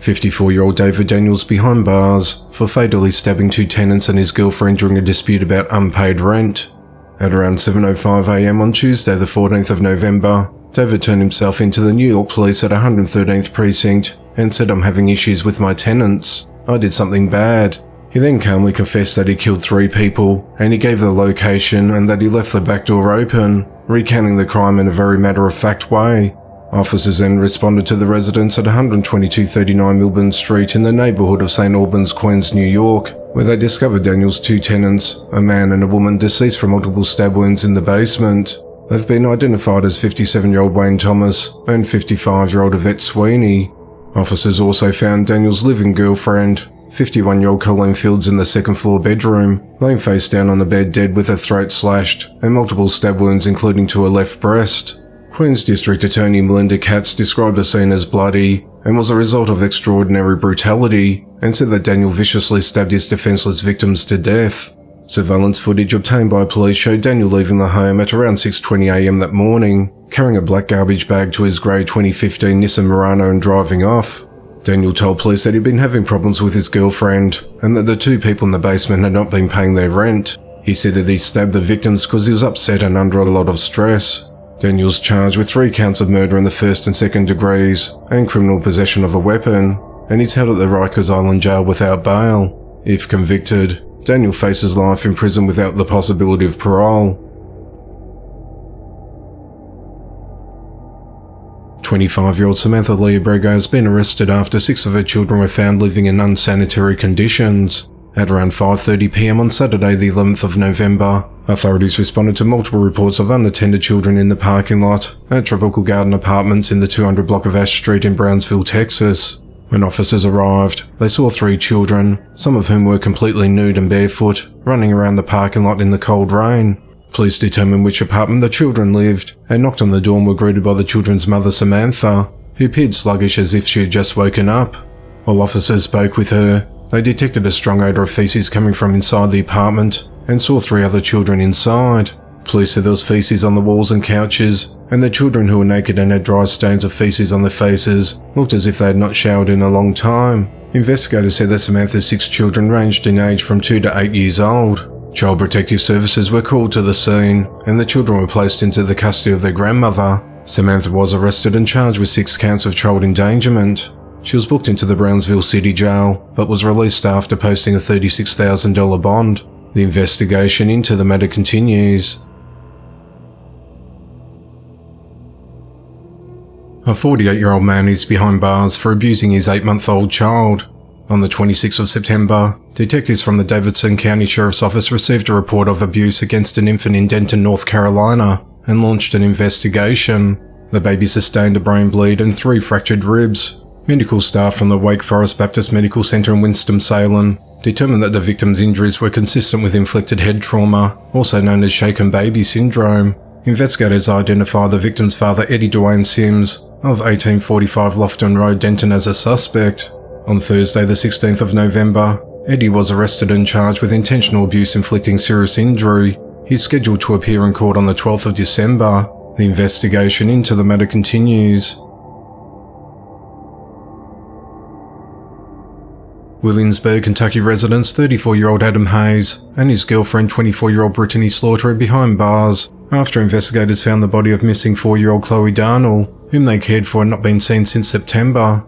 54-year-old David Daniels behind bars for fatally stabbing 2 tenants and his girlfriend during a dispute about unpaid rent. At around 7:05 a.m. on Tuesday the 14th of November, David turned himself into the New York police at 113th Precinct and said, "I'm having issues with my tenants. I did something bad." He then calmly confessed that he killed 3 people, and he gave the location and that he left the back door open, recounting the crime in a very matter-of-fact way. Officers then responded to the residence at 12239 Milburn Street in the neighbourhood of St. Albans, Queens, New York, where they discovered Daniel's 2 tenants, a man and a woman, deceased from multiple stab wounds in the basement. They've been identified as 57-year-old Wayne Thomas and 55-year-old Yvette Sweeney. Officers also found Daniel's living girlfriend, 51-year-old Colleen Fields, in the second-floor bedroom, laying face down on the bed dead with her throat slashed and multiple stab wounds including to her left breast. Queens District Attorney Melinda Katz described the scene as bloody and was a result of extraordinary brutality, and said that Daniel viciously stabbed his defenseless victims to death. Surveillance footage obtained by police showed Daniel leaving the home at around 6:20 a.m. that morning, carrying a black garbage bag to his grey 2015 Nissan Murano and driving off. Daniel told police that he'd been having problems with his girlfriend and that the 2 people in the basement had not been paying their rent. He said that he stabbed the victims because he was upset and under a lot of stress. Daniel's charged with 3 counts of murder in the first and second degrees and criminal possession of a weapon, and he's held at the Rikers Island jail without bail. If convicted, Daniel faces life in prison without the possibility of parole. 25-year-old Samantha Leobrega has been arrested after 6 of her children were found living in unsanitary conditions. At around 5:30 p.m. on Saturday the 11th of November, authorities responded to multiple reports of unattended children in the parking lot at Tropical Garden Apartments in the 200 block of Ash Street in Brownsville, Texas. When officers arrived, they saw 3 children, some of whom were completely nude and barefoot, running around the parking lot in the cold rain. Police determined which apartment the children lived and knocked on the door and were greeted by the children's mother Samantha, who appeared sluggish as if she had just woken up. While officers spoke with her, they detected a strong odour of feces coming from inside the apartment and saw 3 other children inside. Police said there was feces on the walls and couches, and the children, who were naked and had dry stains of feces on their faces, looked as if they had not showered in a long time. Investigators said that Samantha's 6 children ranged in age from 2 to 8 years old. Child Protective Services were called to the scene, and the children were placed into the custody of their grandmother. Samantha was arrested and charged with 6 counts of child endangerment. She was booked into the Brownsville City Jail, but was released after posting a $36,000 bond. The investigation into the matter continues. A 48-year-old man is behind bars for abusing his 8-month-old child. On the 26th of September, detectives from the Davidson County Sheriff's Office received a report of abuse against an infant in Denton, North Carolina, and launched an investigation. The baby sustained a brain bleed and 3 fractured ribs. Medical staff from the Wake Forest Baptist Medical Center in Winston-Salem determined that the victim's injuries were consistent with inflicted head trauma, also known as shaken baby syndrome. Investigators identified the victim's father, Eddie Dwayne Sims, of 1845 Lofton Road, Denton, as a suspect. On Thursday the 16th of November, Eddie was arrested and charged with intentional abuse inflicting serious injury. He's scheduled to appear in court on the 12th of December. The investigation into the matter continues. Williamsburg, Kentucky residents 34-year-old Adam Hayes and his girlfriend 24-year-old Brittany Slaughter are behind bars after investigators found the body of missing 4-year-old Chloe Darnell, whom they cared for and not been seen since September.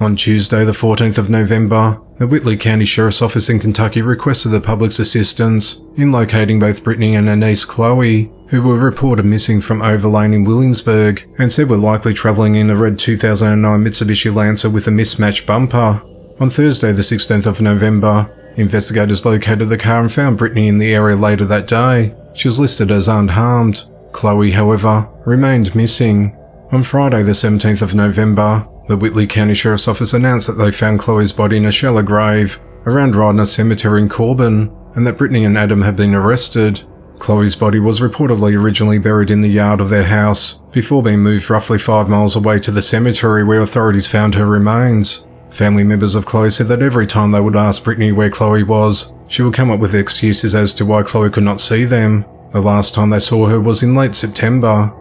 On Tuesday the 14th of November, the Whitley County Sheriff's Office in Kentucky requested the public's assistance in locating both Brittany and her niece Chloe, who were reported missing from Overlane in Williamsburg and said were likely travelling in a red 2009 Mitsubishi Lancer with a mismatched bumper. On Thursday the 16th of November, investigators located the car and found Brittany in the area later that day. She was listed as unharmed. Chloe, however, remained missing. On Friday the 17th of November, the Whitley County Sheriff's Office announced that they found Chloe's body in a shallow grave around Ridner Cemetery in Corbin, and that Brittany and Adam had been arrested. Chloe's body was reportedly originally buried in the yard of their house, before being moved roughly 5 miles away to the cemetery where authorities found her remains. Family members of Chloe said that every time they would ask Brittany where Chloe was, she would come up with excuses as to why Chloe could not see them. The last time they saw her was in late September.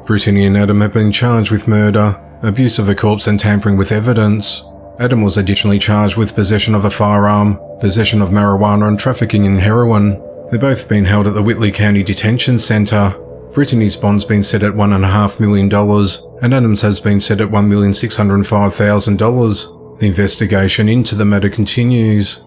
Brittany and Adam have been charged with murder, abuse of a corpse and tampering with evidence. Adam was additionally charged with possession of a firearm, possession of marijuana and trafficking in heroin. They're both being held at the Whitley County Detention Center. Brittany's bond's been set at $1.5 million, and Adams has been set at $1,605,000. The investigation into the matter continues.